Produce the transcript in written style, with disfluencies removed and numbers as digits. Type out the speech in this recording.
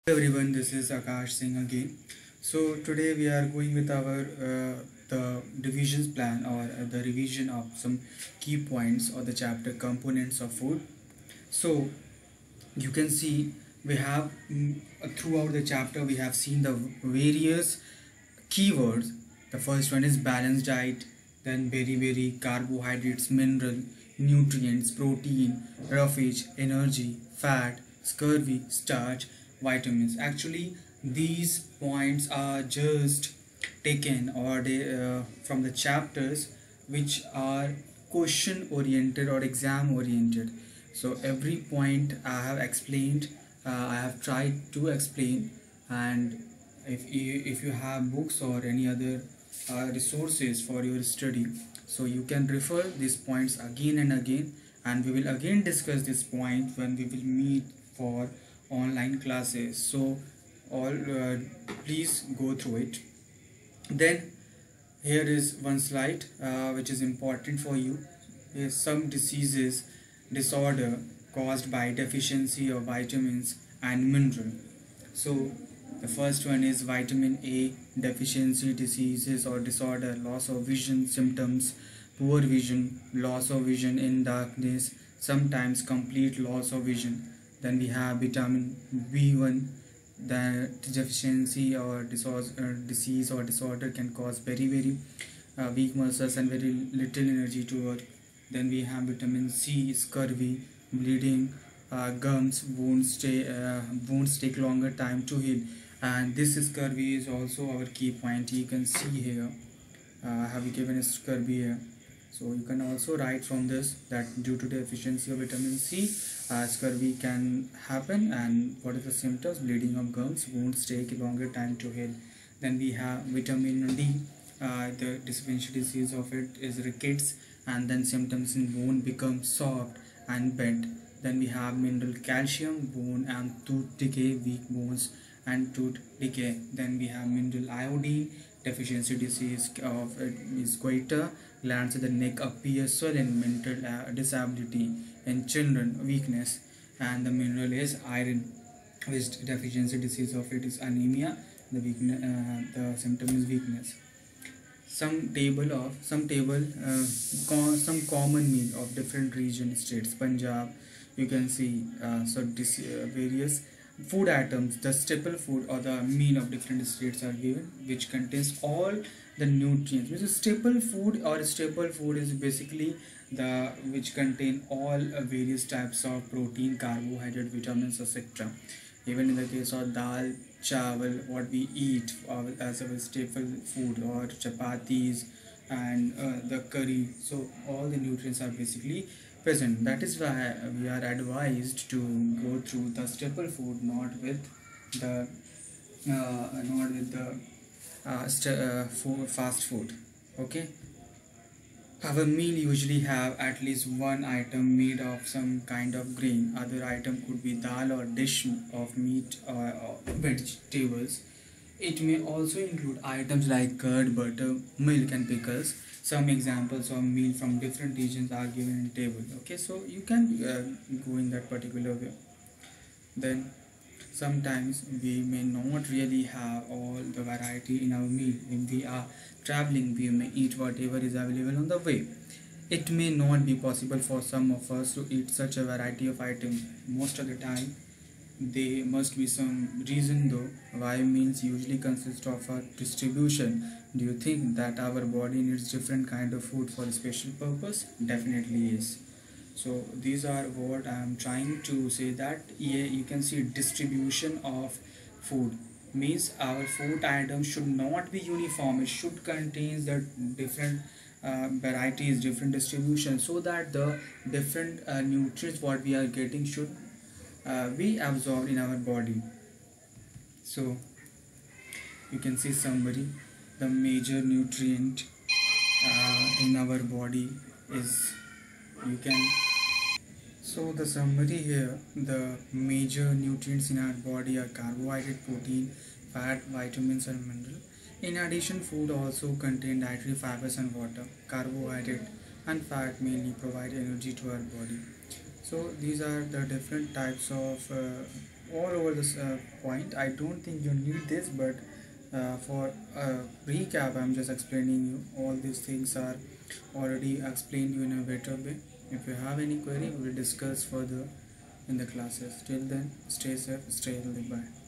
Everyone, this is Akash Singh again. So today we are going with our the revisions plan or the revision of some key points or the chapter components of food. So you can see we have throughout the chapter we have seen the various keywords. The first one is balanced diet, then very carbohydrates, mineral, nutrients, protein, roughage, energy, fat, scurvy, starch, vitamins. Actually, these points are just taken or they from the chapters which are question oriented or exam oriented. So every point I have explained, I have tried to explain. And if you have books or any other resources for your study, so you can refer these points again and again, and we will again discuss this point when we will meet for online classes. So all please go through it. Then here is one slide which is important for you. Is some diseases disorder caused by deficiency of vitamins and mineral. So the first one is vitamin A deficiency diseases or disorder, loss of vision symptoms, poor vision, loss of vision in darkness, sometimes complete loss of vision. Then we have vitamin B1. The deficiency or disease or disorder can cause very weak muscles and very little energy to work. Then we have vitamin C, scurvy, bleeding, gums, wounds take longer time to heal. And this scurvy is also our key point. You can see here, I have given a scurvy here. So you can also write from this that due to the deficiency of vitamin C, scurvy can happen. And what are the symptoms? Bleeding of gums, wounds take longer time to heal. Then we have vitamin D. The deficiency disease of it is rickets, and then symptoms in bone become soft and bent. Then we have mineral calcium, bone and tooth decay, weak bones and tooth decay. Then we have mineral iodine. Deficiency disease of it is goiter, glands of the neck appear swollen, mental disability in children, weakness. And the mineral is iron, which deficiency disease of it is anemia. The weakness, the symptom is weakness. Some common meal of different region states. Punjab, you can see various food items. The staple food or the meal of different states are given, which contains all the nutrients. Which is staple food, or staple food is basically the which contain all various types of protein, carbohydrate, vitamins, etc. Even in the case of dal, chawal, what we eat as a staple food, or chapatis and the curry, so all the nutrients are basically present. That is why we are advised to go through the staple food, not with the fast food. Okay, our meal usually have at least one item made of some kind of grain. Other item could be dal or dish of meat or vegetables. It may also include items like curd, butter, milk and pickles. Some examples of meal from different regions are given in table. Okay, so you can go in that particular way. Then sometimes we may not really have all the variety in our meal. When we are traveling, we may eat whatever is available on the way. It may not be possible for some of us to eat such a variety of items most of the time. There must be some reason though why meals usually consist of a distribution. Do you think that our body needs different kind of food for a special purpose? Definitely yes. So these are what I am trying to say, that yeah, you can see distribution of food means our food items should not be uniform. It should contain the different varieties, different distribution, so that the different nutrients what we are getting should be absorbed in our body. So you can see summary. The major nutrient in our body is, you can, so the summary here, the major nutrients in our body are carbohydrate, protein, fat, vitamins and mineral. In addition, food also contain dietary fibers and water. Carbohydrate and fat mainly provide energy to our body. So these are the different types of all over this point. I don't think you need this, but for recap, I'm just explaining you. All these things are already explained you in a better way. If you have any query, we will discuss further in the classes. Till then, stay safe, stay healthy. Bye.